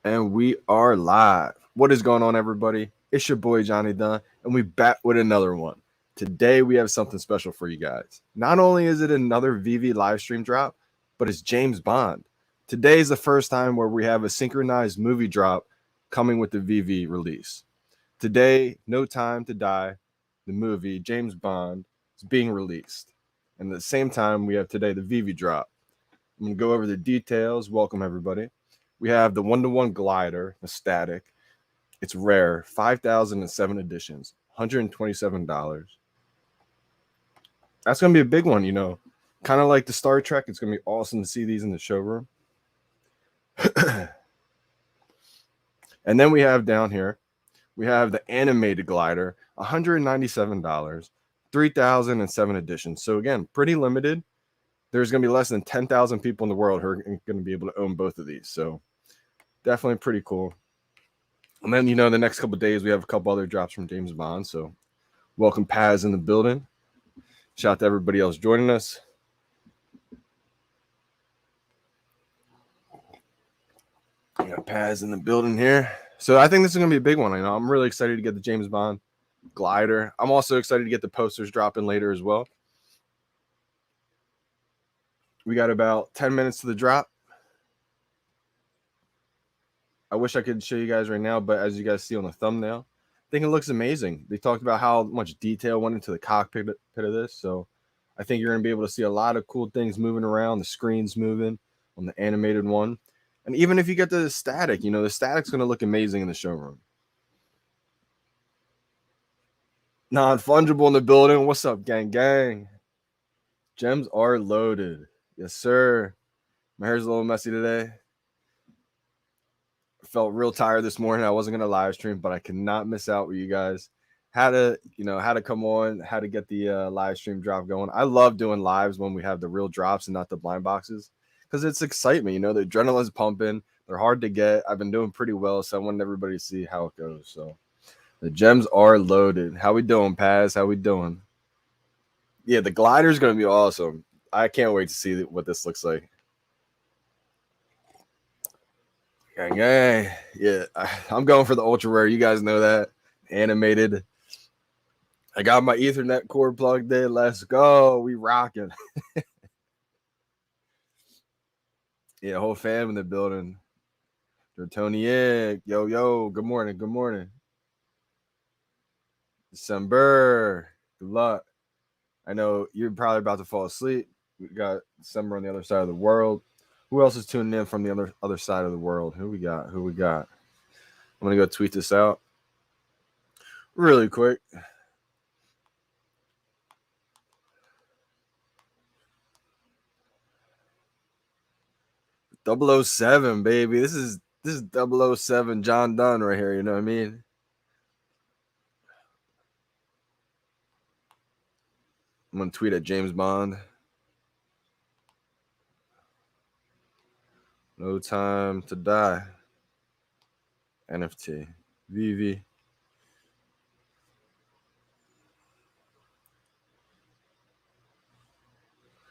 And we are live. What is going on, everybody? It's your boy Johnny Dunn, and we back with another one. Today we have something special for you guys. Not only is it another VeVe live stream drop, but it's James Bond. Today is the first time where we have a synchronized movie drop coming with the VeVe release. Today, No Time to Die, the movie James Bond, is being released. And at the same time, we have today the VeVe drop. I'm going to go over the details. Welcome, everybody. We have the one-to-one glider, the static. It's rare, 5,007 editions, $127. That's going to be a big one, Kind of like the Star Trek. It's going to be awesome to see these in the showroom. And then we have down here, we have the animated glider, $197, 3,007 editions. So again, pretty limited. There's going to be less than 10,000 people in the world who are going to be able to own both of these. So definitely pretty cool. And then, the next couple of days, we have a couple other drops from James Bond. So welcome Paz in the building. Shout out to everybody else joining us. We got Paz in the building here. So I think this is going to be a big one. I'm really excited to get the James Bond glider. I'm also excited to get the posters dropping later as well. We got about 10 minutes to the drop. I wish I could show you guys right now, but as you guys see on the thumbnail, I think it looks amazing. They talked about how much detail went into the cockpit of this. So I think you're going to be able to see a lot of cool things moving around. The screen's moving on the animated one. And even if you get the static, the static's going to look amazing in the showroom. Non-fungible in the building. What's up, gang? Gems are loaded. Yes, sir. My hair's a little messy today. Felt real tired this morning. I wasn't going to live stream, but I cannot miss out with you guys. Had to come on, had to get the live stream drop going. I love doing lives when we have the real drops and not the blind boxes because it's excitement. The adrenaline's pumping. They're hard to get. I've been doing pretty well, so I want everybody to see how it goes. So the gems are loaded. How we doing, Paz? How we doing? Yeah, the glider's going to be awesome. I can't wait to see what this looks like. Gang. Yeah, I'm going for the ultra rare. You guys know that. Animated. I got my Ethernet cord plugged in. Let's go. We rocking. Yeah, whole fam in the building. Tony Egg. Yo. Good morning. December. Good luck. I know you're probably about to fall asleep. We got December on the other side of the world. Who else is tuning in from the other side of the world? Who we got? I'm gonna go tweet this out really quick. .007, baby. This is .007 John Dunn right here. You know what I mean? I'm gonna tweet at James Bond. No Time to Die. NFT. VeVe.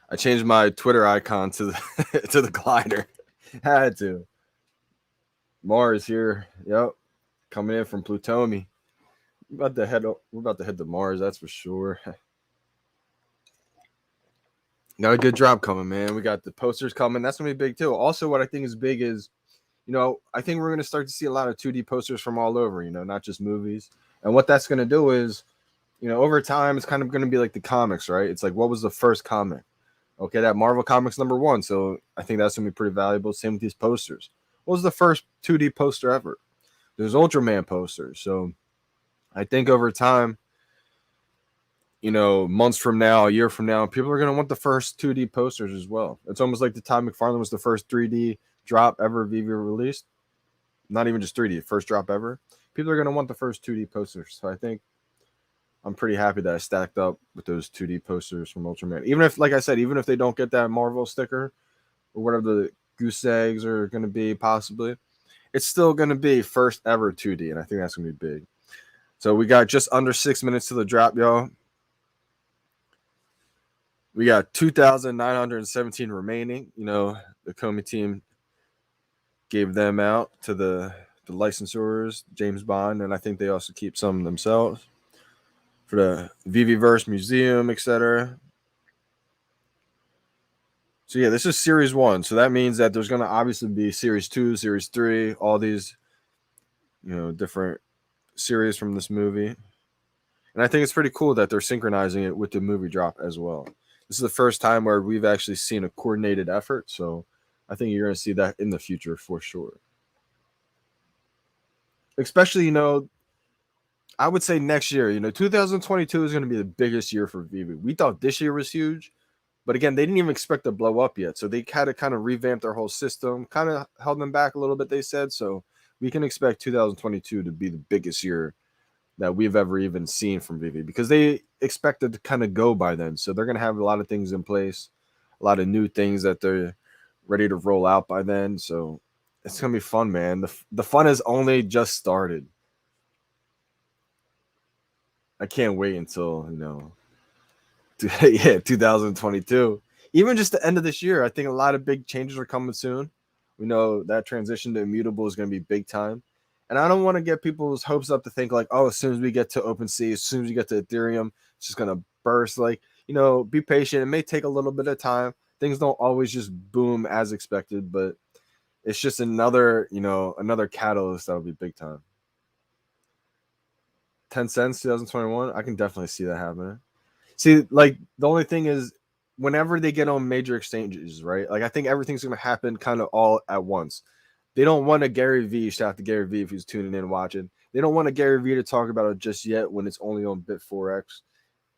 I changed my Twitter icon to the to the glider. Had to. Mars here. Yep. Coming in from Plutomi. We're about to head to Mars, that's for sure. Got a good drop coming, man. We got the posters coming. That's gonna be big too. Also, what I think is big is, I think we're gonna start to see a lot of 2D posters from all over. Not just movies. And what that's gonna do is, over time, it's kind of gonna be like the comics, right? It's like, what was the first comic? Okay, that Marvel Comics #1. So I think that's gonna be pretty valuable. Same with these posters. What was the first 2D poster ever? There's Ultraman posters. So I think over time, months from now, a year from now, people are going to want the first 2D posters as well. It's almost like the Todd McFarlane was the first 3D drop ever VeVe released. Not even just 3D, first drop ever. People are going to want the first 2D posters. So I think I'm pretty happy that I stacked up with those 2D posters from Ultraman. Even if, like I said, even if they don't get that Marvel sticker or whatever the goose eggs are going to be possibly, it's still going to be first ever 2D. And I think that's going to be big. So we got just under 6 minutes to the drop, y'all. We got 2,917 remaining. The Comey team gave them out to the licensors, James Bond, and I think they also keep some themselves for the VeVe Museum, etc. So yeah, this is series 1. So that means that there's going to obviously be series 2, series 3, all these different series from this movie. And I think it's pretty cool that they're synchronizing it with the movie drop as well. This is the first time where we've actually seen a coordinated effort, so I think you're going to see that in the future for sure. Especially, I would say next year, 2022 is going to be the biggest year for VeVe. We thought this year was huge, but again, they didn't even expect to blow up yet. So they had to kind of revamp their whole system, kind of held them back a little bit, they said. So we can expect 2022 to be the biggest year that we've ever even seen from VeVe because they expected to kind of go by then. So they're going to have a lot of things in place, a lot of new things that they're ready to roll out by then. So it's going to be fun, man. The fun has only just started. I can't wait until, 2022. Even just the end of this year, I think a lot of big changes are coming soon. We know that transition to immutable is going to be big time. And I don't want to get people's hopes up to think like, oh, as soon as we get to OpenSea, as soon as we get to Ethereum, it's just going to burst. Like, be patient. It may take a little bit of time. Things don't always just boom as expected, but it's just another catalyst that will be big time. 10 cents, 2021. I can definitely see that happening. See, like the only thing is whenever they get on major exchanges, right? Like I think everything's gonna happen kind of all at once. They don't want a Gary V. Shout out to Gary V. if he's tuning in and watching. They don't want a Gary V to talk about it just yet when it's only on Bit4X,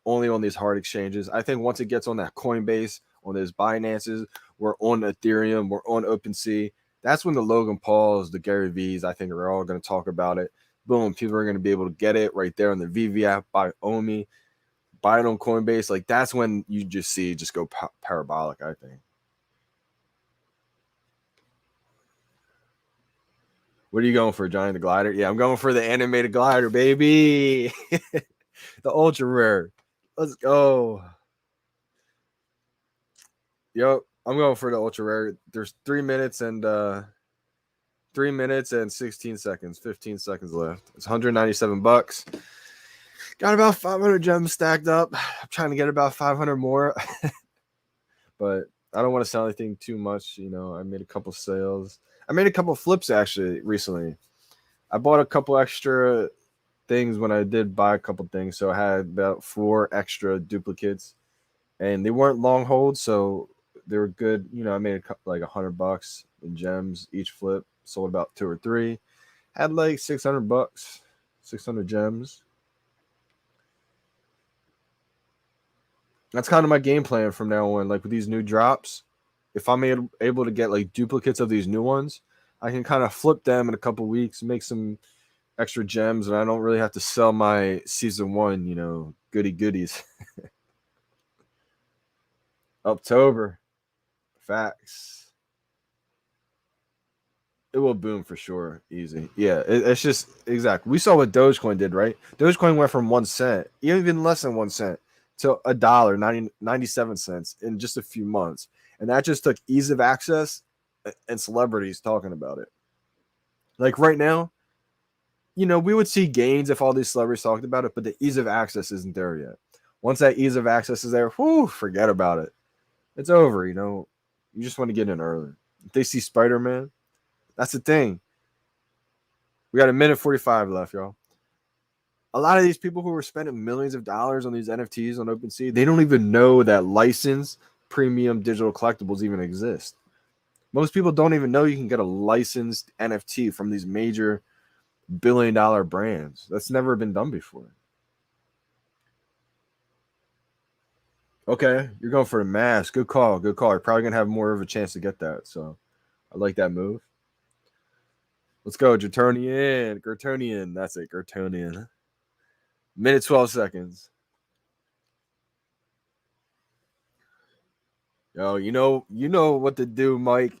only on these hard exchanges. I think once it gets on that Coinbase, on those Binances, we're on Ethereum, we're on OpenSea. That's when the Logan Pauls, the Gary V's, I think are all going to talk about it. Boom, people are going to be able to get it right there on the VeVe app by Omi, buy it on Coinbase. Like that's when you just see it just go parabolic, I think. What are you going for, Johnny the Glider? Yeah, I'm going for the animated glider, baby. The ultra rare. Let's go. Yep, I'm going for the ultra rare. There's 3 minutes and 16 seconds, 15 seconds left. It's $197. Got about 500 gems stacked up. I'm trying to get about 500 more, but I don't want to sell anything too much. I made a couple sales. I made a couple flips actually recently. I bought a couple extra things when I did buy a couple things, so I had about 4 extra duplicates, and they weren't long holds, so they were good. I made a couple, like $100 in gems each flip. Sold about 2 or 3. Had like $600, 600 gems. That's kind of my game plan from now on. Like with these new drops, if I'm able to get like duplicates of these new ones, I can kind of flip them in a couple weeks, make some extra gems, and I don't really have to sell my season 1, goodies. October. Facts. It will boom for sure. Easy. Yeah, it's just exactly. We saw what Dogecoin did, right? Dogecoin went from 1 cent, even less than 1 cent, to $1, 97 cents in just a few months. And that just took ease of access and celebrities talking about it. Like right now, we would see gains if all these celebrities talked about it, but the ease of access isn't there yet. Once that ease of access is there, forget about it. It's over, You just want to get in early. If they see Spider-Man, that's the thing. We got 1:45 left, y'all. A lot of these people who are spending millions of dollars on these NFTs on OpenSea, they don't even know that licensed premium digital collectibles even exist. Most people don't even know you can get a licensed NFT from these major billion-dollar brands. That's never been done before. Okay, you're going for the mask. Good call. Good call. You're probably going to have more of a chance to get that. So I like that move. Let's go. Gertonian. That's it. Gertonian. Minute 12 seconds. Yo, you know what to do, Mike.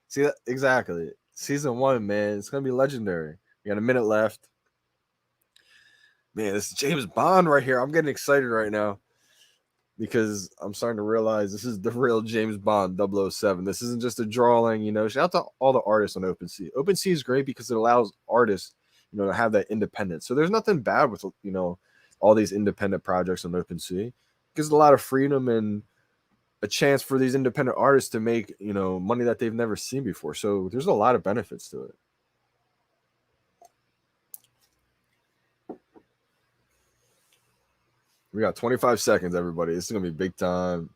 See that exactly. Season 1, man. It's gonna be legendary. We got a minute left. Man, this is James Bond right here. I'm getting excited right now. because I'm starting to realize this is the real James Bond 007. This isn't just a drawing, Shout out to all the artists on OpenSea. OpenSea is great because it allows artists, to have that independence. So there's nothing bad with, all these independent projects on OpenSea. It gives a lot of freedom and a chance for these independent artists to make, money that they've never seen before. So there's a lot of benefits to it. We got 25 seconds, everybody. This is going to be big time.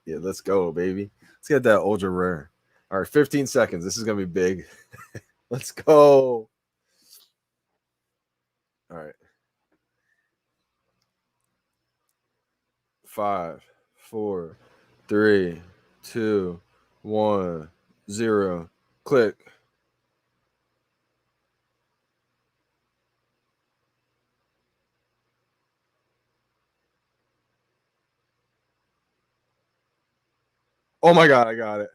Yeah, let's go, baby. Let's get that ultra rare. All right, 15 seconds. This is going to be big. Let's go. All right. 5, 4, 3, 2, 1, 0. Click. Oh my God, I got it.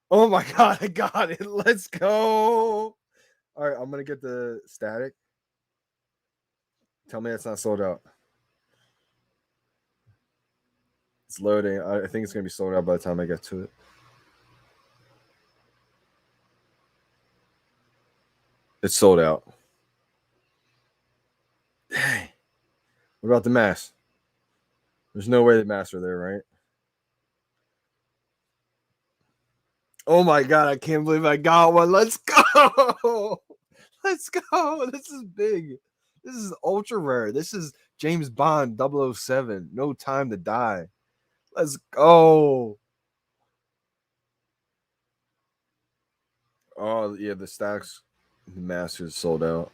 Oh my God, I got it. Let's go. All right, I'm going to get the static. Tell me it's not sold out. It's loading. I think it's going to be sold out by the time I get to it. It's sold out. Dang. What about the masks? There's no way the masks are there, right? Oh my God, I can't believe I got one. Let's go. Let's go. This is big. This is ultra rare. This is James Bond 007. No Time to Die. Let's go. Oh, yeah, the stacks, the masters sold out.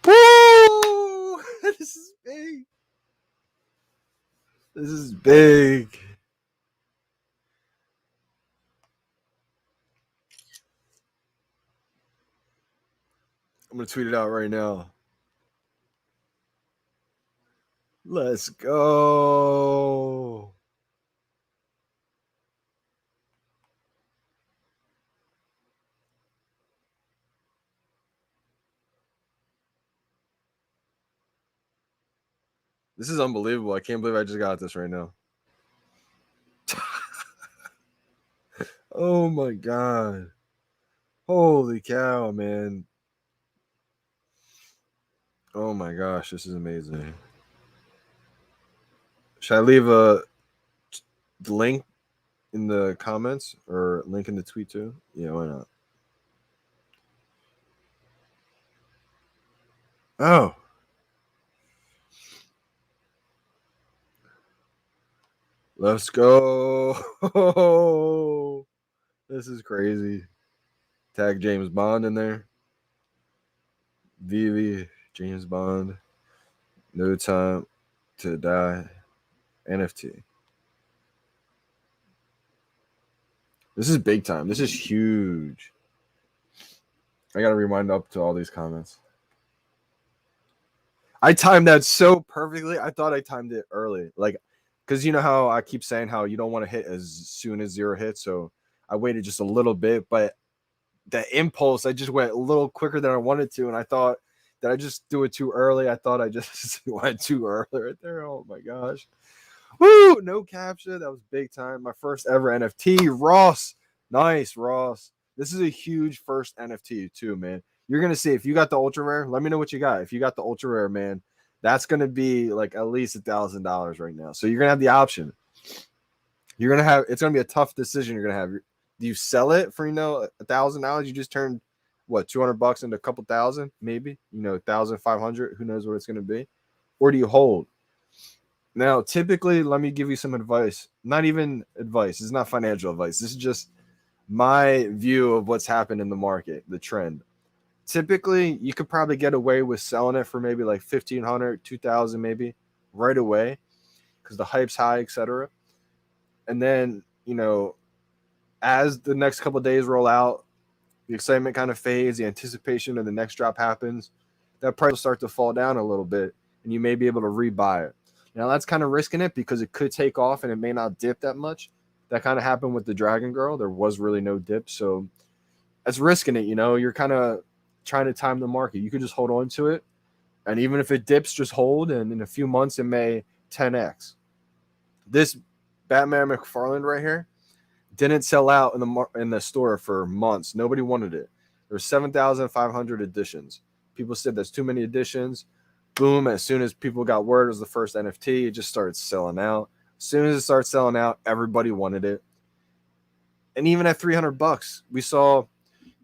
Woo! This is big. This is big. I'm going to tweet it out right now. Let's go. This is unbelievable. I can't believe I just got this right now. Oh my God. Holy cow, man. Oh my gosh, this is amazing. Should I leave a link in the comments or link in the tweet too? Yeah, why not? Oh. Let's go. This is crazy. Tag James Bond in there. VeVe, James Bond. No Time to Die. NFT. This is big time. This is huge. I gotta rewind up to all these comments. I timed that so perfectly. I thought I timed it early. Like, because you know how I keep saying how you don't want to hit as soon as 0 hits. So I waited just a little bit, but the impulse, I just went a little quicker than I wanted to. And I thought, did I just do it too early? I thought I just went too early right there. Oh my gosh. Woo! No capture. That was big time. My first ever NFT. Ross. Nice, Ross. This is a huge first NFT too, man. You're gonna see if you got the ultra rare. Let me know what you got. If you got the ultra rare, man, that's gonna be like at least $1,000 right now. So you're gonna have the option. You're gonna have. It's gonna be a tough decision. You're gonna have. Do you sell it for $1,000? You just turned what $200 into a couple thousand, maybe 1,500. Who knows what it's gonna be? Or do you hold? Now, typically, let me give you some advice. Not even advice. It's not financial advice. This is just my view of what's happened in the market, the trend. Typically, you could probably get away with selling it for maybe like 1,500, 2,000 maybe right away because the hype's high, etc. And then, as the next couple of days roll out, the excitement kind of fades, the anticipation of the next drop happens, that price will start to fall down a little bit, and you may be able to rebuy it. Now, that's kind of risking it because it could take off and it may not dip that much. That kind of happened with the Dragon Girl. There was really no dip, so that's risking it. You're kind of trying to time the market. You could just hold on to it, and even if it dips, just hold, and in a few months it may 10x. This Batman McFarlane right here didn't sell out in the store for months. Nobody wanted it. There's 7,500 editions. People said there's too many editions. Boom! As soon as people got word it was the first NFT, it just started selling out. As soon as it started selling out, everybody wanted it. And even at $300, we saw,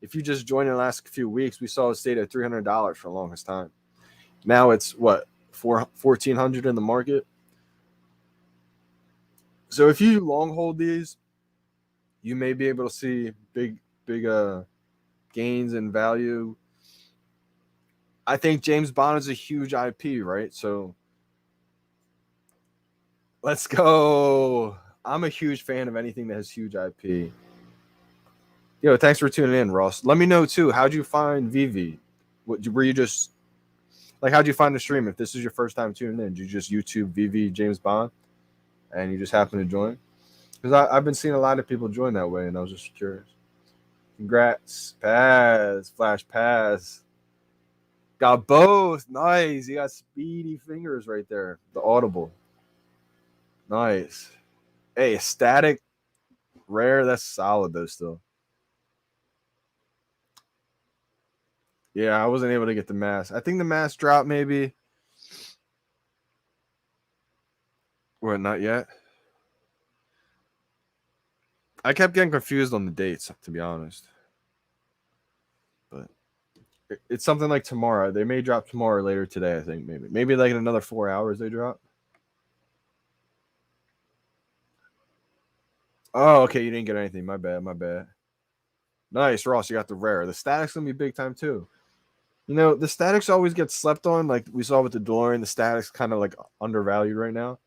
if you just joined in the last few weeks, we saw it stayed at $300 for the longest time. Now it's what, $1,400 in the market. So if you long hold these, you may be able to see big gains in value. I think James Bond is a huge IP, right? So let's go. I'm a huge fan of anything that has huge IP. Yo, thanks for tuning in, Ross. Let me know too. How'd you find VeVe? Were you just like, how'd you find the stream? If this is your first time tuning in, did you just YouTube VeVe James Bond and you just happen to join? Because I've been seeing a lot of people join that way, and I was just curious. Congrats, pass, flash pass. Got both. Nice. You got speedy fingers right there. The audible. Nice. Hey, static rare. That's solid though. Still. Yeah, I wasn't able to get the mask. I think the mask dropped maybe. What? Not yet. I kept getting confused on the dates, to be honest. But it's something like tomorrow. They may drop tomorrow or later today. I think maybe like in another 4 hours they drop. Oh, okay. You didn't get anything. My bad. Nice, Ross. You got the rare. The static's gonna be big time too. You know, the statics always get slept on. Like we saw with the DeLorean, the statics kind of like undervalued right now.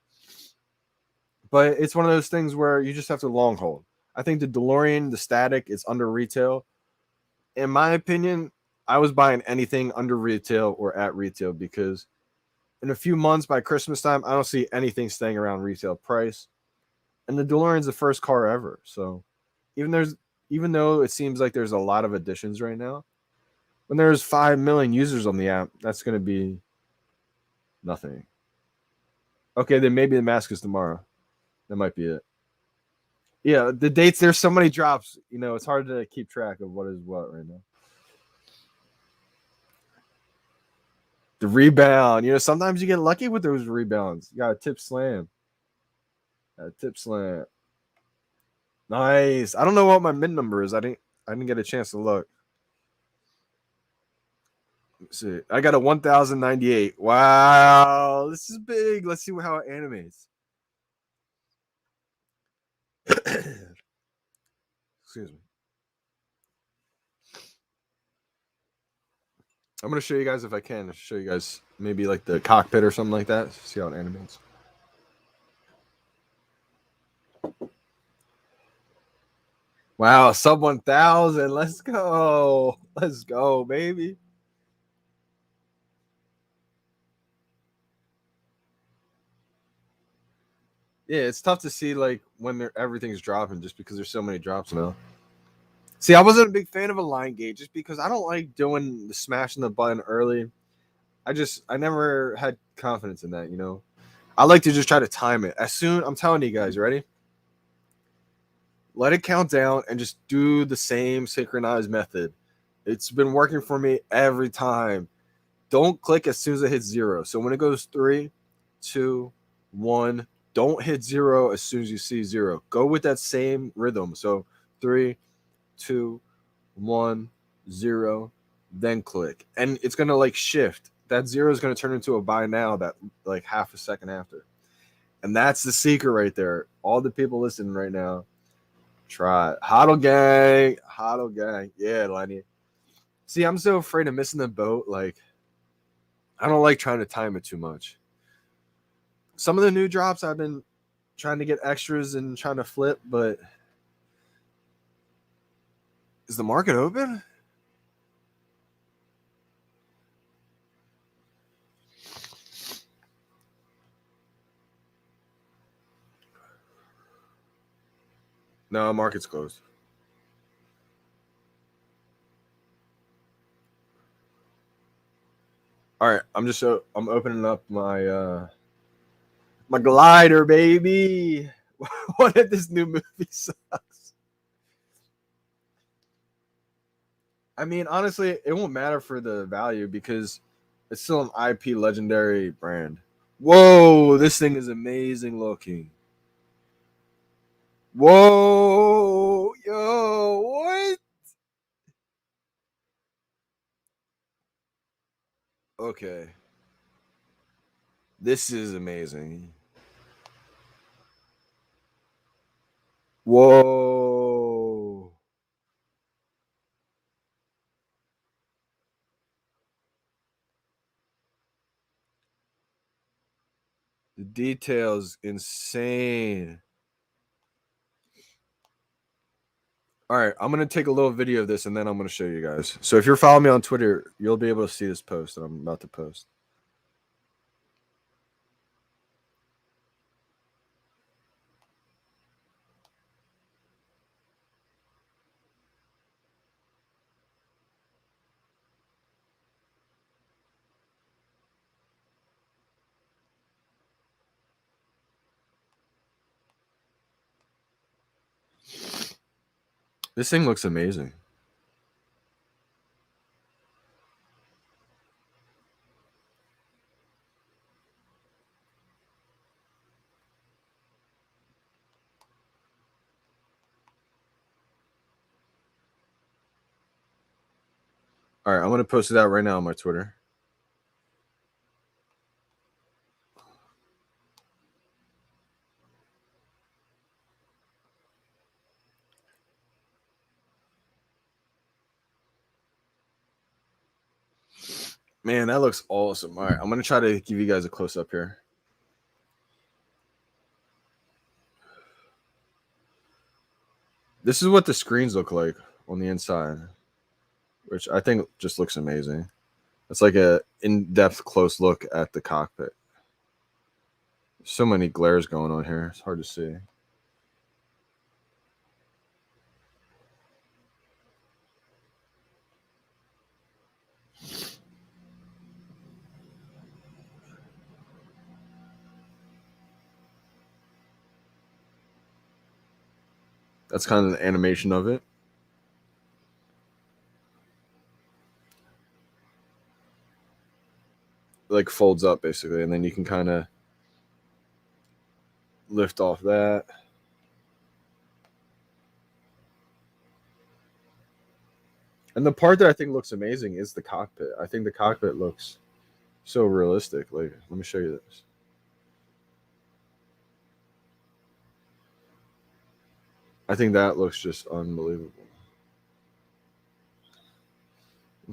But it's one of those things where you just have to long hold. I think the DeLorean, the static, is under retail. In my opinion, I was buying anything under retail or at retail because in a few months by Christmas time, I don't see anything staying around retail price. And the DeLorean's the first car ever. So even though it seems like there's a lot of additions right now, when there's 5 million users on the app, that's going to be nothing. Okay, then maybe the mask is tomorrow. That might be it. Yeah, the dates, there's so many drops. You know, it's hard to keep track of what is what right now. The rebound. You know, sometimes you get lucky with those rebounds. You got a tip slam. Nice. I don't know what my mid number is. I didn't get a chance to look. Let's see. I got a 1098. Wow. This is big. Let's see how it animates. Excuse me. I'm going to show you guys if I can. Show you guys maybe like the cockpit or something like that. See how it animates. Wow, sub 1,000. Let's go. Let's go, baby. Yeah, it's tough to see like when everything's dropping just because there's so many drops now. See, I wasn't a big fan of a line gate just because I don't like doing the smashing the button early. I never had confidence in that, you know. I like to just try to time it. I'm telling you guys, ready? Let it count down and just do the same synchronized method. It's been working for me every time. Don't click as soon as it hits 0. So when it goes 3, 2, 1, don't hit 0 as soon as you see 0. Go with that same rhythm. So 3, 2, 1, 0, then click. And it's going to like shift. That 0 is going to turn into a buy now that like half a second after. And that's the secret right there. All the people listening right now, try it. Hodl gang. Yeah, Lenny. See, I'm so afraid of missing the boat. Like, I don't like trying to time it too much. Some of the new drops I've been trying to get extras and trying to flip, but is the market open? No, market's closed. All right, I'm opening up my glider, baby. What if this new movie sucks? I mean, honestly, it won't matter for the value because it's still an IP legendary brand. Whoa, this thing is amazing looking. Whoa, yo, what? Okay, this is amazing. Whoa, the details insane. All right, I'm gonna take a little video of this and then I'm gonna show you guys. So if you're following me on Twitter, you'll be able to see this post that I'm about to post. This thing looks amazing. All right, I'm gonna post it out right now on my Twitter. Man, that looks awesome. All right, I'm gonna try to give you guys a close up here. This is what the screens look like on the inside, which I think just looks amazing. It's like a in-depth close look at the cockpit. So many glares going on here. It's hard to see. That's kind of the animation of it. Like folds up basically, and then you can kind of lift off that. And the part that I think looks amazing is the cockpit. I think the cockpit looks so realistic. Like, let me show you this. I think that looks just unbelievable.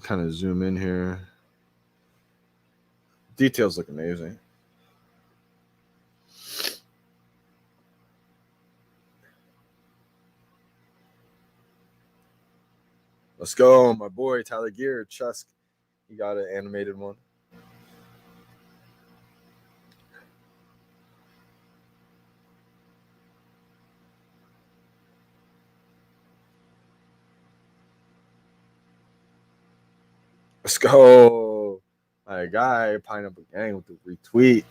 Kind of zoom in here. Details look amazing. Let's go, my boy Tyler Gear, Chusk. He got an animated one. Let's go. My guy, Pineapple Gang with the retweet.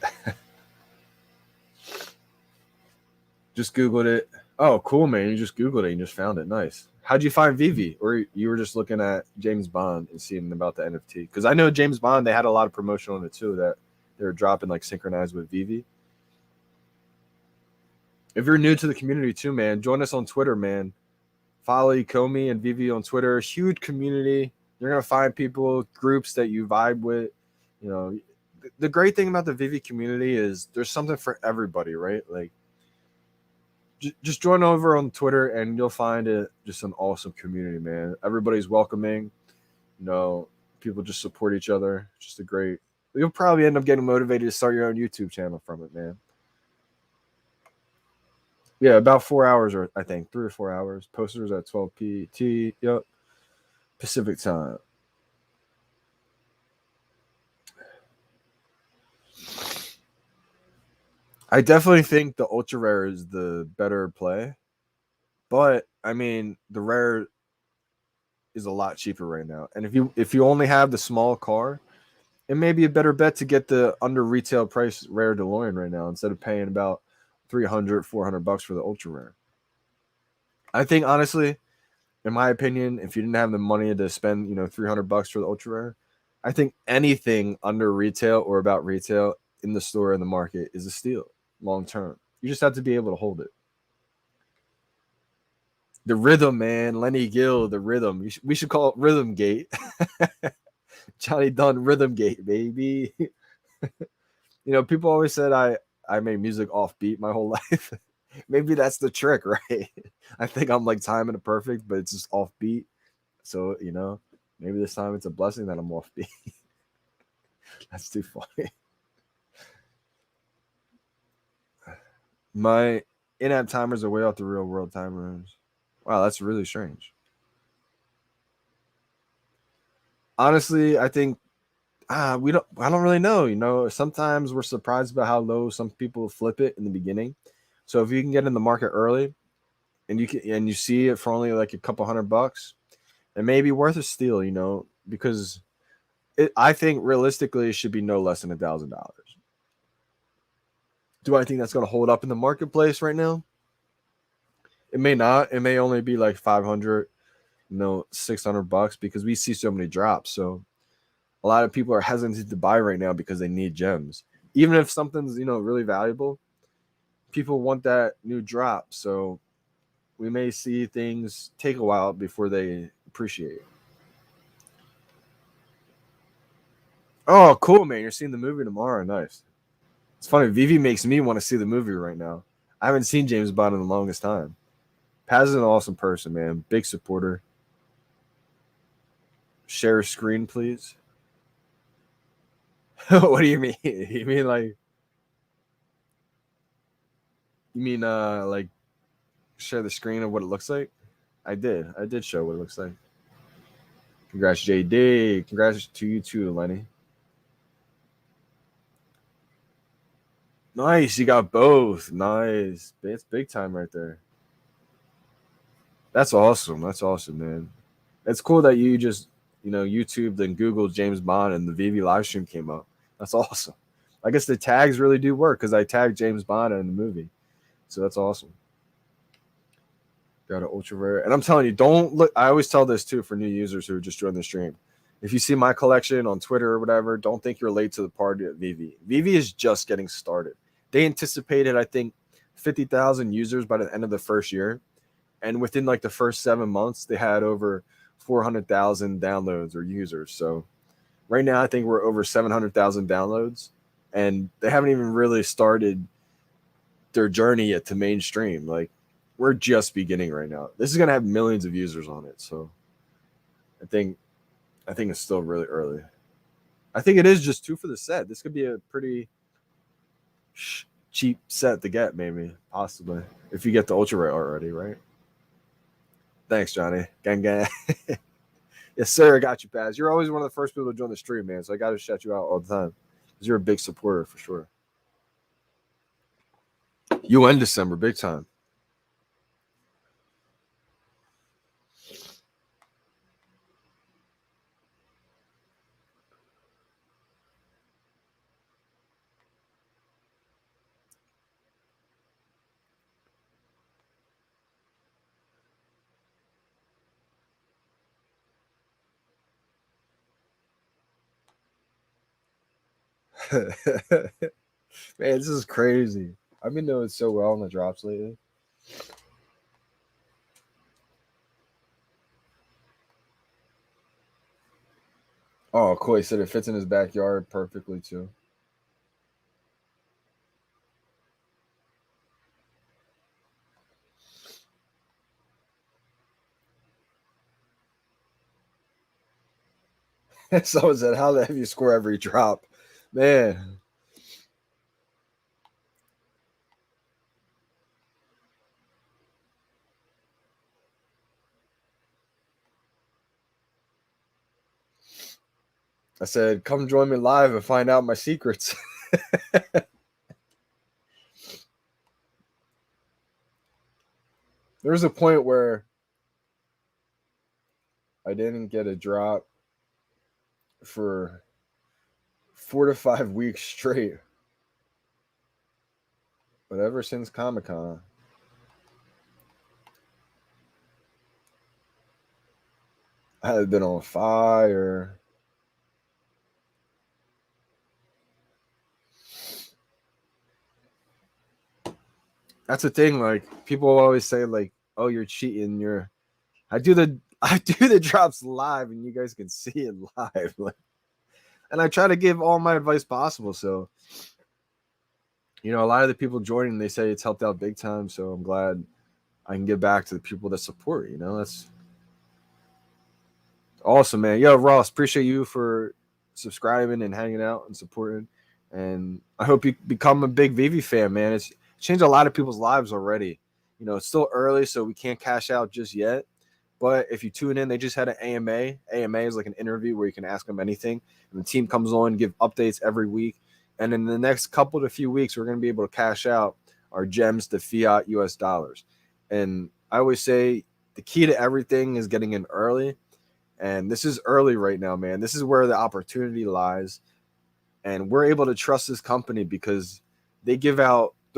Just Googled it. Oh, cool, man. You just Googled it and just found it. Nice. How'd you find VeVe? Or you were just looking at James Bond and seeing about the NFT? Because I know James Bond, they had a lot of promotion on it too that they were dropping like synchronized with VeVe. If you're new to the community too, man, join us on Twitter, man. Follow Komi and VeVe on Twitter. Huge community. You're gonna find people, groups that you vibe with. You know, the great thing about the VeVe community is there's something for everybody, right? Like, just join over on Twitter and you'll find it just an awesome community, man. Everybody's welcoming. You know, people just support each other. It's just a great. You'll probably end up getting motivated to start your own YouTube channel from it, man. Yeah, about 4 hours, or I think 3 or 4 hours. Posters at 12 PT. Yep, Pacific time. I definitely think the ultra rare is the better play, but I mean the rare is a lot cheaper right now. And if you only have the small car, It may be a better bet to get the under retail price rare DeLorean right now instead of paying about 300, $400 for the ultra rare. I think honestly, in my opinion, if you didn't have the money to spend, $300 for the ultra rare, I think anything under retail or about retail in the store in the market is a steal long term. You just have to be able to hold it. The rhythm, man, Lenny Gill, the rhythm. We should call it Rhythm Gate. Johnny Dunn, Rhythm Gate, baby. People always said I made music offbeat my whole life. Maybe that's the trick, right? I think I'm like timing it perfect, but it's just offbeat. So maybe this time it's a blessing that I'm offbeat. That's too funny. My in-app timers are way off the real world timers. Wow, that's really strange. Honestly, I think we don't. I don't really know. Sometimes we're surprised by how low some people flip it in the beginning. So if you can get in the market early, and you see it for only like a couple $100, it may be worth a steal. Because I think realistically it should be no less than $1,000. Do I think that's going to hold up in the marketplace right now? It may not. It may only be like 500, $600 because we see so many drops. So a lot of people are hesitant to buy right now because they need gems. Even if something's really valuable, people want that new drop. So we may see things take a while before they appreciate. Oh, cool, man! You're seeing the movie tomorrow. Nice. It's funny. VeVe makes me want to see the movie right now. I haven't seen James Bond in the longest time. Paz is an awesome person, man. Big supporter. Share a screen, please. What do you mean? You mean like share the screen of what it looks like? I did. I did show what it looks like. Congrats, JD. Congrats to you too, Lenny. Nice. You got both. Nice. It's big time right there. That's awesome. That's awesome, man. It's cool that you just, YouTube and Google James Bond and the VeVe live stream came up. That's awesome. I guess the tags really do work because I tagged James Bond in the movie. So that's awesome. Got an ultra rare. And I'm telling you, don't look. I always tell this too for new users who just joined the stream. If you see my collection on Twitter or whatever, don't think you're late to the party at VeVe. VeVe is just getting started. They anticipated, I think, 50,000 users by the end of the first year. And within like the first 7 months, they had over 400,000 downloads or users. So right now, I think we're over 700,000 downloads. And they haven't even really started their journey yet to mainstream. Like, we're just beginning right now. This is gonna have millions of users on it, so I think it's still really early. I think it is just two for the set. This could be a pretty cheap set to get, maybe, possibly, if you get the ultra rare already, right? Thanks, Johnny. Gang gang. Yes, sir. I got you, Paz. You're always one of the first people to join the stream, man. So I got to shout you out all the time because you're a big supporter for sure. You end December, big time. Man, this is crazy. I've been doing so well in the drops lately. Oh, cool. He said it fits in his backyard perfectly too. Someone said, "How the have you score every drop, man?" I said, "Come join me live and find out my secrets." There was a point where I didn't get a drop for 4 to 5 weeks straight. But ever since Comic-Con, I have been on fire. That's the thing. Like, people always say, like, "Oh, you're cheating." I do the drops live, and you guys can see it live. Like, and I try to give all my advice possible. So, a lot of the people joining, they say it's helped out big time. So I'm glad I can give back to the people that support. That's awesome, man. Yo, Ross, appreciate you for subscribing and hanging out and supporting. And I hope you become a big VeVe fan, man. It's changed a lot of people's lives already. It's still early, so we can't cash out just yet. But if you tune in, they just had an AMA. AMA is like an interview where you can ask them anything. And the team comes on, give updates every week. And in the next couple to few weeks, we're going to be able to cash out our gems to fiat US dollars. And I always say the key to everything is getting in early. And this is early right now, man. This is where the opportunity lies. And we're able to trust this company because they're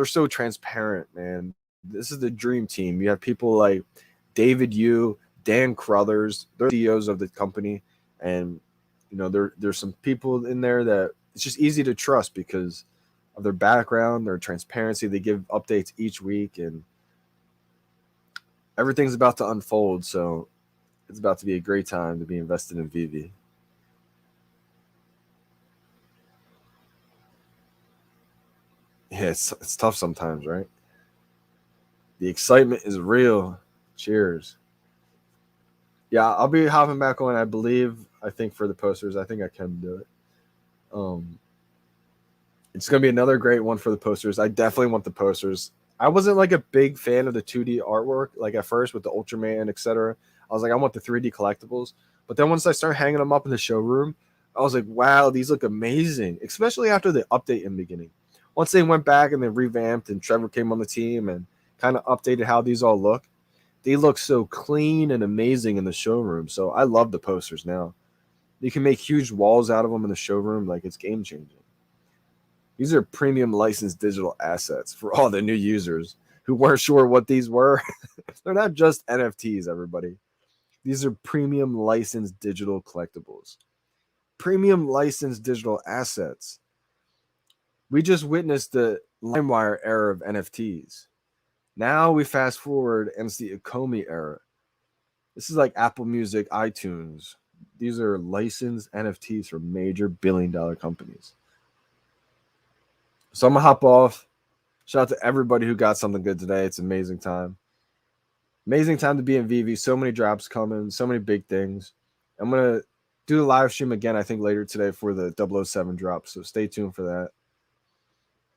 so transparent, man. This is the dream team. You have people like David Yu, Dan Crothers, they're CEOs of the company. And, there's some people in there that it's just easy to trust because of their background, their transparency. They give updates each week and everything's about to unfold. So it's about to be a great time to be invested in VeVe. Yeah, it's tough sometimes, right? The excitement is real. Cheers. Yeah, I'll be hopping back on. I think for the posters, I think I can do it. It's gonna be another great one for the posters. I definitely want the posters. I wasn't like a big fan of the 2D artwork, like at first with the Ultraman, etc. I was like, I want the 3D collectibles. But then once I started hanging them up in the showroom, I was like, wow, these look amazing, especially after the update in the beginning. Once they went back and they revamped and Trevor came on the team and kind of updated how these all look, they look so clean and amazing in the showroom. So I love the posters now. You can make huge walls out of them in the showroom. Like, it's game changing. These are premium licensed digital assets for all the new users who weren't sure what these were. They're not just NFTs, everybody. These are premium licensed digital collectibles. Premium licensed digital assets. We just witnessed the LimeWire era of NFTs. Now we fast forward and it's the Ecomi era. This is like Apple Music, iTunes. These are licensed NFTs from major billion-dollar companies. So I'm going to hop off. Shout out to everybody who got something good today. It's an amazing time. Amazing time to be in VeVe. So many drops coming. So many big things. I'm going to do the live stream again, I think, later today for the 007 drop. So stay tuned for that.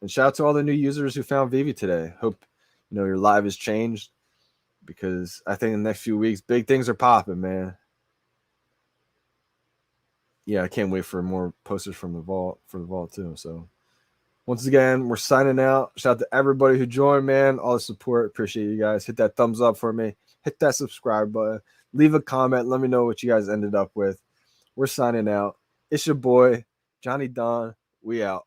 And shout out to all the new users who found VeVe today. Hope your live has changed because I think in the next few weeks, big things are popping, man. Yeah, I can't wait for more posters from the vault too. So once again, we're signing out. Shout out to everybody who joined, man. All the support. Appreciate you guys. Hit that thumbs up for me. Hit that subscribe button. Leave a comment. Let me know what you guys ended up with. We're signing out. It's your boy, Johnny Dunn. We out.